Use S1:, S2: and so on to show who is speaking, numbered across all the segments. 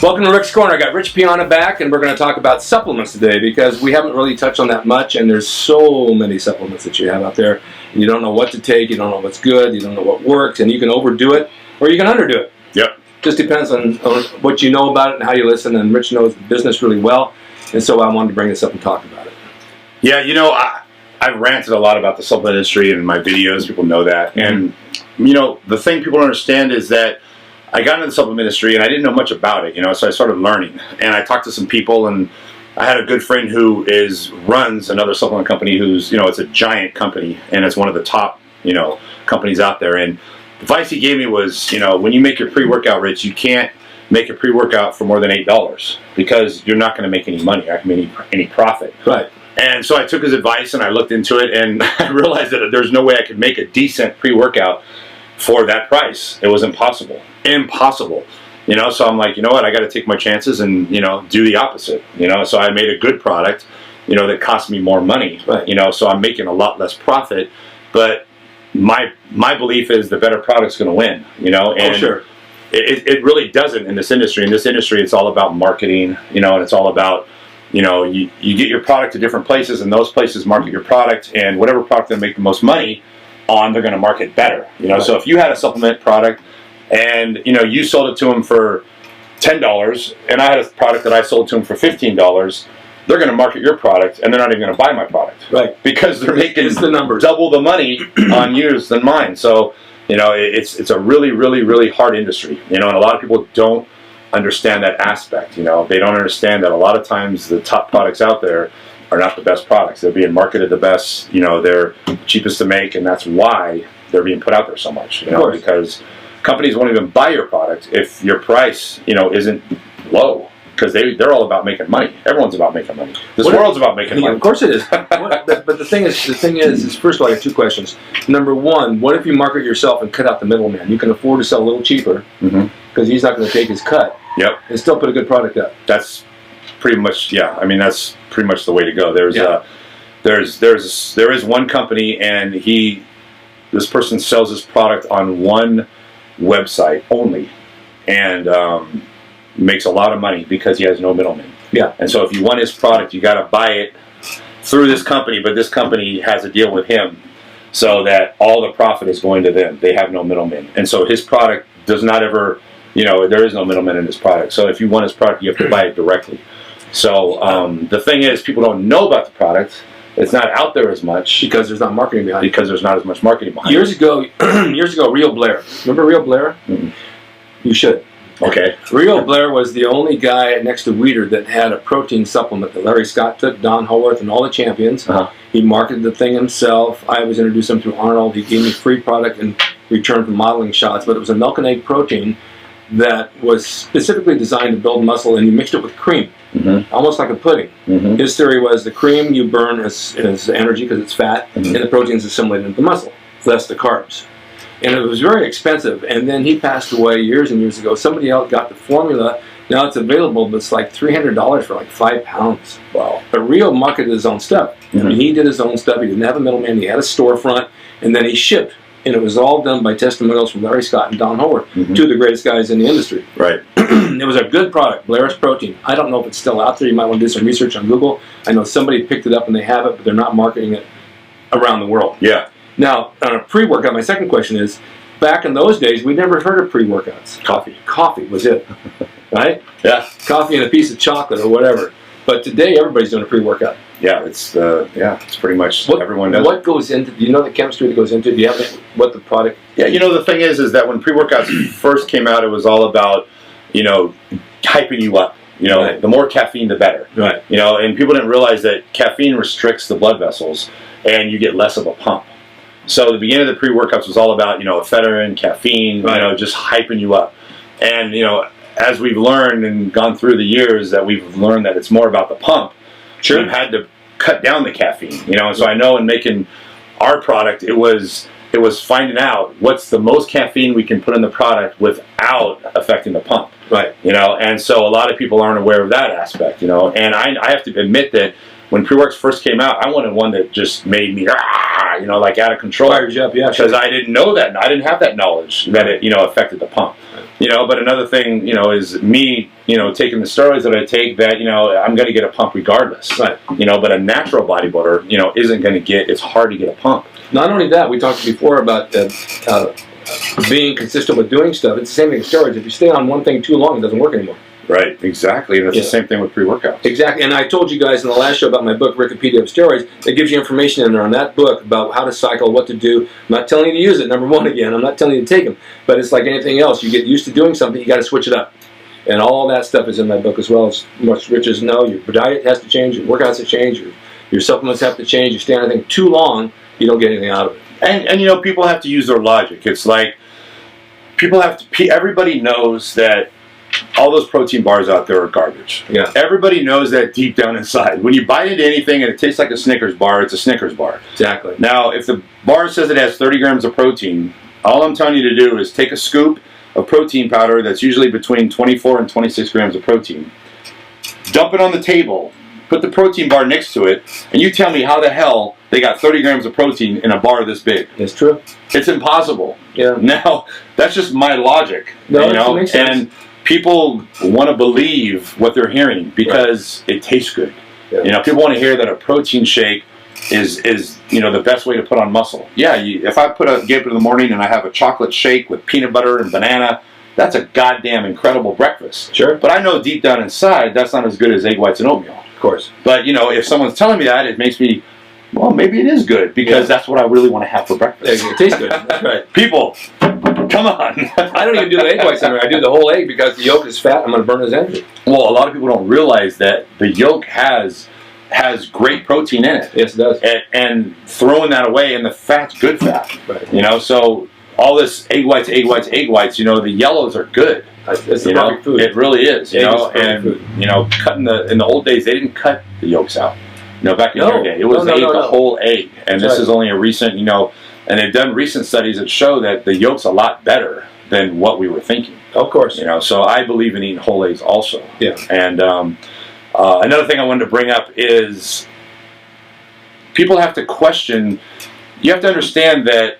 S1: Welcome to Rick's Corner. I got Rich Piana back, and we're going to talk about supplements today because we haven't really touched on that much, and there's so many supplements that you have out there. And you don't know what to take, you don't know what's good, you don't know what works, and you can overdo it or you can underdo it.
S2: Yep.
S1: Just depends on what you know about it and how you listen, and Rich knows the business really well, and so I wanted to bring this up and talk about it.
S2: Yeah, you know, I've ranted a lot about the supplement industry in my videos. People know that. And, you know, the thing people don't understand is that I got into the supplement industry and I didn't know much about it, you know, so I started learning. And I talked to some people, and I had a good friend who runs another supplement company who's, you know, it's a giant company, and it's one of the top, you know, companies out there. And the advice he gave me was, you know, when you make your pre-workout, Rich, you can't make a pre-workout for more than $8 because you're not going to make any money, I mean, any profit.
S1: Right.
S2: And so I took his advice and I looked into it, and I realized that there's no way I could make a decent pre-workout for that price. It was impossible. Impossible. You know, so I'm like, you know what, I got to take my chances and, you know, do the opposite. You know, so I made a good product, you know, that cost me more money.
S1: Right.
S2: You know, so I'm making a lot less profit, but my belief is the better product's going to win, you know. And
S1: sure.
S2: It really doesn't in this industry. In this industry, it's all about marketing, you know, and it's all about, you know, you get your product to different places, and those places market your product, and whatever product they make the most money on, they're going to market better. You know, right. So if you had a supplement product and, you know, you sold it to them for $10, and I had a product that I sold to them for $15, they're going to market your product, and they're not even going to buy my product.
S1: Right.
S2: Because they're making
S1: the numbers.
S2: double the money on yours than mine. So, you know, it's a really, really, really hard industry. You know, and a lot of people don't understand that aspect. You know, they don't understand that a lot of times the top products out there are not the best products. They're being marketed the best. You know, they're cheapest to make, and that's why they're being put out there so much. You know, because companies won't even buy your product if your price, you know, isn't low, because they're all about making money. Everyone's about making money. This world's about making money.
S1: Of course it is. But the thing is, first of all, I have two questions. Number one, what if you market yourself and cut out the middleman? You can afford to sell a little cheaper because he's not going to take his cut.
S2: Yep.
S1: And still put a good product up.
S2: That's pretty much, yeah. I mean, that's pretty much the way to go. There is one company, and this person sells his product on one website only, and makes a lot of money because he has no middleman.
S1: Yeah.
S2: And so if you want his product, you got to buy it through this company, but this company has a deal with him so that all the profit is going to them. They have no middleman. And so his product does not ever, you know, there is no middleman in his product. So if you want his product, you have to buy it directly. So the thing is, people don't know about the product. It's not out there as much
S1: because there's not marketing behind it.
S2: Because there's not as much marketing behind
S1: years ago, Rio Blair. Remember Rio Blair? You should.
S2: Okay.
S1: Rio Blair was the only guy next to Weeder that had a protein supplement that Larry Scott took, Don Howarth, and all the champions. He marketed the thing himself. I was introduced him through Arnold. He gave me free product in return for modeling shots, but it was a milk and egg protein that was specifically designed to build muscle, and you mixed it with cream, almost like a pudding. His theory was the cream you burn as energy because it's fat, and the protein is assimilated into the muscle, thus the carbs. And it was very expensive, and then he passed away years and years ago. Somebody else got the formula. Now it's available, but it's like $300 for like 5 pounds. Wow. But Rio marketed his own stuff. I mean, he did his own stuff. He didn't have a middleman. He had a storefront, and then he shipped. And it was all done by testimonials from Larry Scott and Don Howarth, two of the greatest guys in the industry.
S2: Right.
S1: It was a good product, Blair's Protein. I don't know if it's still out there. You might want to do some research on Google. I know somebody picked it up and they have it, but they're not marketing it around the world.
S2: Yeah.
S1: Now, on a pre-workout, my second question is, back in those days, we never heard of pre-workouts. Coffee was it, right?
S2: Yeah.
S1: Coffee and a piece of chocolate or whatever. But today, everybody's doing a pre-workout.
S2: Yeah, it's pretty much everyone does.
S1: What goes into? Do you know the chemistry that goes into it? Do you have what the product?
S2: Yeah, you know, the thing is that when pre-workouts first came out, it was all about, you know, hyping you up. You know, right. The more caffeine, the better. Right. You know, and people didn't realize that caffeine restricts the blood vessels, and you get less of a pump. So the beginning of the pre-workouts was all about, you know, ephedrine, caffeine, right. You know, just hyping you up. And, you know, as we've learned and gone through the years that we've learned that it's more about the pump, we've had to cut down the caffeine, you know. And so I know in making our product, it was finding out what's the most caffeine we can put in the product without affecting the pump. Right. You know, and so a lot of people aren't aware of that aspect, you know. And I have to admit that when pre-works first came out, I wanted one that just made me, you know, like out of control.
S1: Fires you up, yeah.
S2: Because I didn't know that. I didn't have that knowledge that it, you know, affected the pump. You know, but another thing, you know, is me, you know, taking the steroids that I take, that, you know, I'm going to get a pump regardless.
S1: Right.
S2: You know, but a natural bodybuilder, you know, isn't going to get, it's hard to get a pump.
S1: Not only that, we talked before about being consistent with doing stuff. It's the same thing with steroids. If you stay on one thing too long, it doesn't work anymore.
S2: Right, exactly. And it's the same thing with pre-workouts.
S1: Exactly. And I told you guys in the last show about my book, Wikipedia of Steroids. It gives you information in there on that book about how to cycle, what to do. I'm not telling you to use it, number one, again. I'm not telling you to take them. But it's like anything else. You get used to doing something, you got to switch it up. And all that stuff is in my book as well. As much riches know. Your diet has to change, your workouts have to change, your supplements have to change. You stay on anything too long, you don't get anything out of it.
S2: And you know, people have to use their logic. It's like, people have to, everybody knows that all those protein bars out there are garbage.
S1: Yeah.
S2: Everybody knows that deep down inside. When you bite into anything and it tastes like a Snickers bar, it's a Snickers bar.
S1: Exactly.
S2: Now, if the bar says it has 30 grams of protein, all I'm telling you to do is take a scoop of protein powder that's usually between 24 and 26 grams of protein, dump it on the table, put the protein bar next to it, and you tell me how the hell they got 30 grams of protein in a bar this big.
S1: It's true.
S2: It's impossible.
S1: Yeah.
S2: Now, that's just my logic.
S1: No,
S2: you know?
S1: makes sense.
S2: And people want to believe what they're hearing because it tastes good.
S1: Yeah.
S2: You know, people want to hear that a protein shake is you know, the best way to put on muscle. Yeah, if I get up in the morning and I have a chocolate shake with peanut butter and banana, that's a goddamn incredible breakfast.
S1: Sure.
S2: But I know deep down inside that's not as good as egg whites and oatmeal.
S1: Of course.
S2: But you know, if someone's telling me that, it makes me, well, maybe it is good because that's what I really want to have for breakfast.
S1: It tastes good. That's right.
S2: People, come on.
S1: I don't even do the egg whites anymore. I do the whole egg because the yolk is fat. I'm going to burn his energy.
S2: Well, a lot of people don't realize that the yolk has great protein in it.
S1: Yes, it does.
S2: And throwing that away, and the fat's good fat.
S1: Right.
S2: You know, so all this egg whites, you know, the yellows are good.
S1: It's the perfect food.
S2: It really is. You
S1: Egg
S2: know,
S1: is perfect
S2: and
S1: food.
S2: you know, in the old days, they didn't cut the yolks out. You know, back in your day, it was
S1: the
S2: whole egg. And this is only a recent, you know, and they've done recent studies that show that the yolk's a lot better than what we were thinking.
S1: Of course.
S2: You know, so I believe in eating whole eggs also.
S1: Yeah.
S2: And another thing I wanted to bring up is people have to question, you have to understand that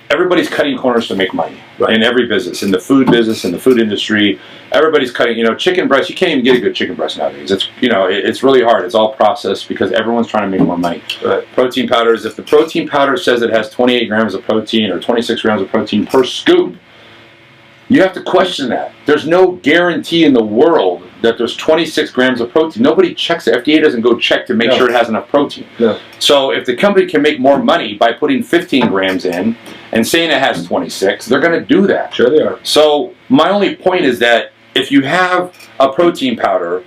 S2: everybody's cutting corners to make money. Right. In every business, in the food business, in the food industry, everybody's cutting. You know, chicken breast. You can't even get a good chicken breast nowadays. It's, you know, it's really hard. It's all processed because everyone's trying to make more money.
S1: Right.
S2: Protein powders. If the protein powder says it has 28 grams of protein or 26 grams of protein per scoop, you have to question that. There's no guarantee in the world that there's 26 grams of protein. Nobody checks it. FDA doesn't go check to make sure it has enough protein. No. So if the company can make more money by putting 15 grams in and saying it has 26, they're going to do that.
S1: Sure they are.
S2: So my only point is that if you have a protein powder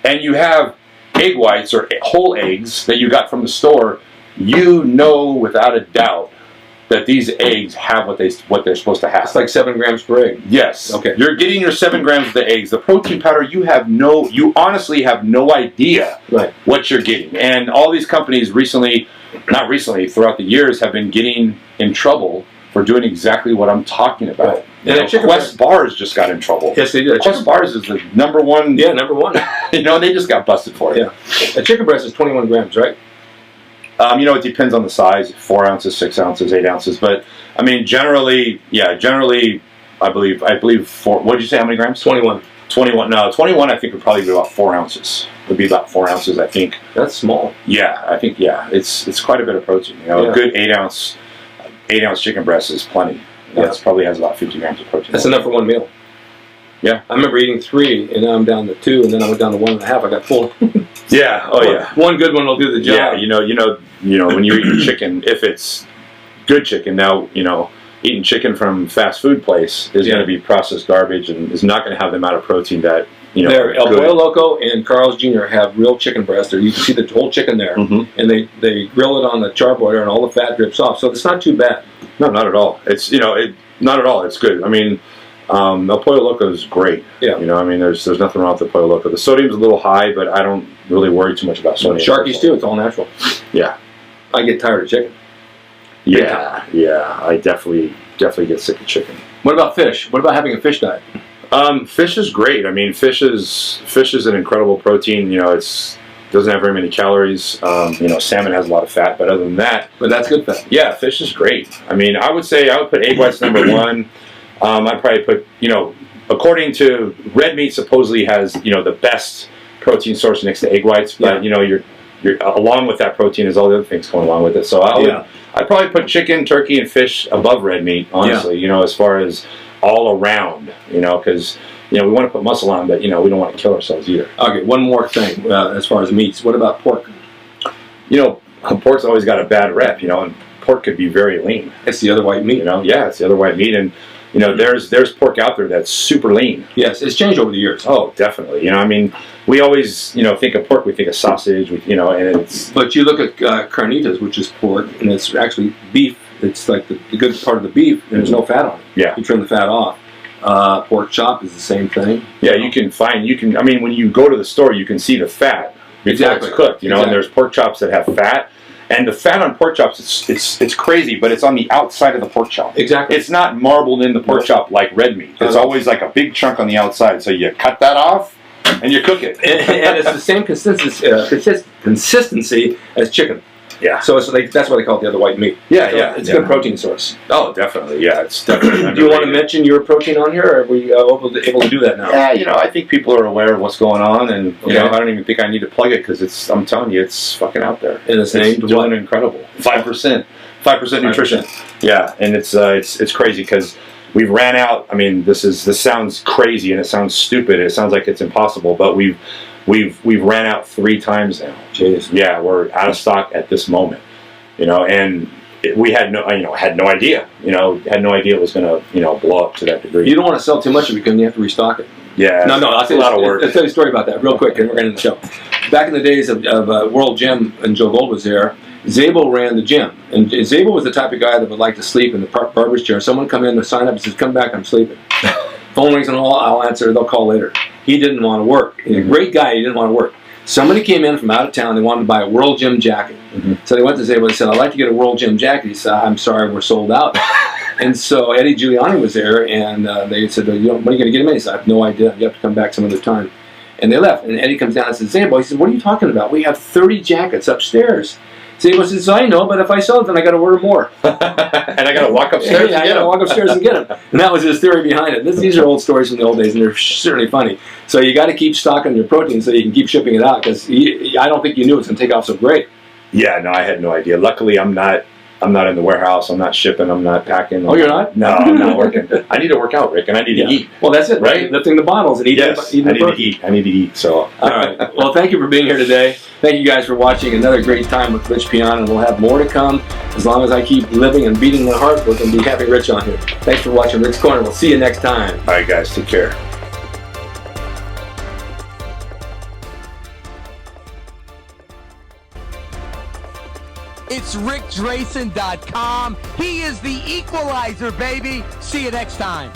S2: and you have egg whites or whole eggs that you got from the store, you know without a doubt that these eggs have what they're supposed to have.
S1: It's like 7 grams per egg.
S2: Yes.
S1: Okay.
S2: You're getting your 7 grams of the eggs. The protein powder, you honestly have no idea what you're getting. And all these companies throughout the years have been getting in trouble for doing exactly what I'm talking about. Right. And Quest Bars just got in trouble.
S1: Yes, they did.
S2: Quest Bars is the number one.
S1: Yeah, number one.
S2: You know, they just got busted for it.
S1: Yeah. A chicken breast is 21 grams, right?
S2: You know, it depends on the size, 4 ounces, 6 ounces, 8 ounces. But, I mean, generally, I believe 4, what did you say, how many grams?
S1: 21.
S2: 21, no, 21 I think would probably be about 4 ounces. Would be about 4 ounces, I think.
S1: That's small.
S2: Yeah, I think, it's quite a bit of protein. You know, a good 8 ounce chicken breast is plenty. That probably has about 50 grams of protein.
S1: That's enough for one meal.
S2: Yeah.
S1: I remember eating 3, and now I'm down to 2, and then I went down to 1.5. I got full.
S2: Yeah. Oh, yeah.
S1: One good one will do the job.
S2: Yeah. You know, when you eat chicken, if it's good chicken, now, you know, eating chicken from fast food place is going to be processed garbage and is not going to have the amount of protein that, you know.
S1: There, El Pollo Loco and Carl's Jr. have real chicken breast. There, you can see the whole chicken there, and they grill it on the charbroiler, and all the fat drips off. So it's not too bad.
S2: No, not at all. It's not at all. It's good. I mean, El Pollo Loco is great. Yeah. You know, I mean, there's nothing wrong with the Pollo Loco. The sodium's a little high, but I don't really worry too much about sodium.
S1: Sharkies too. It's all natural.
S2: Yeah.
S1: I get tired of chicken.
S2: Yeah. I definitely get sick of chicken.
S1: What about fish? What about having a fish diet?
S2: Fish is great. I mean, fish is an incredible protein. You know, doesn't have very many calories. You know, salmon has a lot of fat, but other than that,
S1: but that's good fat.
S2: Yeah, fish is great. I mean, I would put egg whites number 1. I'd probably put, you know, according to red meat, supposedly has the best protein source next to egg whites, but you're along with that protein is all the other things going along with it. So I'd probably put chicken, turkey, and fish above red meat, honestly. As far as all around, because we want to put muscle on, but we don't want to kill ourselves either.
S1: Okay, one more thing as far as meats. What about pork?
S2: Pork's always got a bad rep, and pork could be very lean.
S1: It's the other white meat.
S2: It's the other white meat, and there's pork out there that's super lean.
S1: Yes, it's changed over the years.
S2: Oh, definitely. We always think of pork, we think of sausage, and it's.
S1: But you look at carnitas, which is pork, and it's actually beef. It's like the good part of the beef, and there's no fat on it.
S2: Yeah.
S1: You trim the fat off. Pork chop is the same thing.
S2: Yeah, you can when you go to the store, you can see the fat before it's cooked, and there's pork chops that have fat. And the fat on pork chops, it's crazy, but it's on the outside of the pork chop.
S1: Exactly.
S2: It's not marbled in the pork chop like red meat. It's always like a big chunk on the outside. So you cut that off and you cook it.
S1: and it's the same consistency as chicken.
S2: Yeah.
S1: So that's why they call it the other white meat.
S2: Yeah,
S1: It's a good protein source.
S2: Oh, definitely. Yeah, it's definitely.
S1: Do you want to mention your protein on here, or are we able to do that now?
S2: Yeah, I think people are aware of what's going on, and I don't even think I need to plug it because I'm telling you, it's fucking out there.
S1: And it's
S2: doing incredible. 5% nutrition. Yeah, and it's crazy because we've ran out. This sounds crazy and it sounds stupid. It sounds like it's impossible, but we've ran out 3 times now.
S1: Jeez.
S2: Yeah, we're out of stock at this moment. And we had no idea. Had no idea it was going to blow up to that degree.
S1: You don't want to sell too much of it because you have to restock it.
S2: Yeah.
S1: No,
S2: that's a lot of work.
S1: I'll tell you a story about that real quick, and we're going to end the show. Back in the days of World Gym, and Joe Gold was there, Zabel ran the gym. And Zabel was the type of guy that would like to sleep in the barber's chair. Someone would come in to sign up and says, "Come back, I'm sleeping." Phone rings and all, I'll answer, they'll call later. He didn't want to work. He's a great guy, he didn't want to work. Somebody came in from out of town, they wanted to buy a World Gym jacket. So they went to Zabel, they said, "I'd like to get a World Gym jacket." He said, "I'm sorry, we're sold out." And so Eddie Giuliani was there, and they said, "When are you going to get him in?" He said, "I have no idea, you have to come back some other time." And they left, and Eddie comes down and says, "Zabel," he said, "What are you talking about? We have 30 jackets upstairs." Zabel says, "I know, but if I sell it, then I got to order more."
S2: And I got to walk upstairs.
S1: I got to walk upstairs and get them. And that was his theory behind it. These are old stories from the old days, and they're certainly funny. So you got to keep stocking your protein so you can keep shipping it out, because I don't think you knew it was going to take off so great.
S2: Yeah, no, I had no idea. Luckily, I'm not in the warehouse. I'm not shipping. I'm not packing.
S1: Oh, you're not?
S2: No, I'm not working. I need to work out, Rick, and I need to eat.
S1: Well, that's it,
S2: right?
S1: Lifting the bottles and eating.
S2: Yes, I need to eat. So,
S1: all right. Well, thank you for being here today. Thank you guys for watching another great time with Rich Piana, and we'll have more to come as long as I keep living and beating my heart with and be having Rich on here. Thanks for watching Rick's Corner. We'll see you next time.
S2: All right, guys, take care.
S3: It's RickDrasin.com. He is the equalizer, baby. See you next time.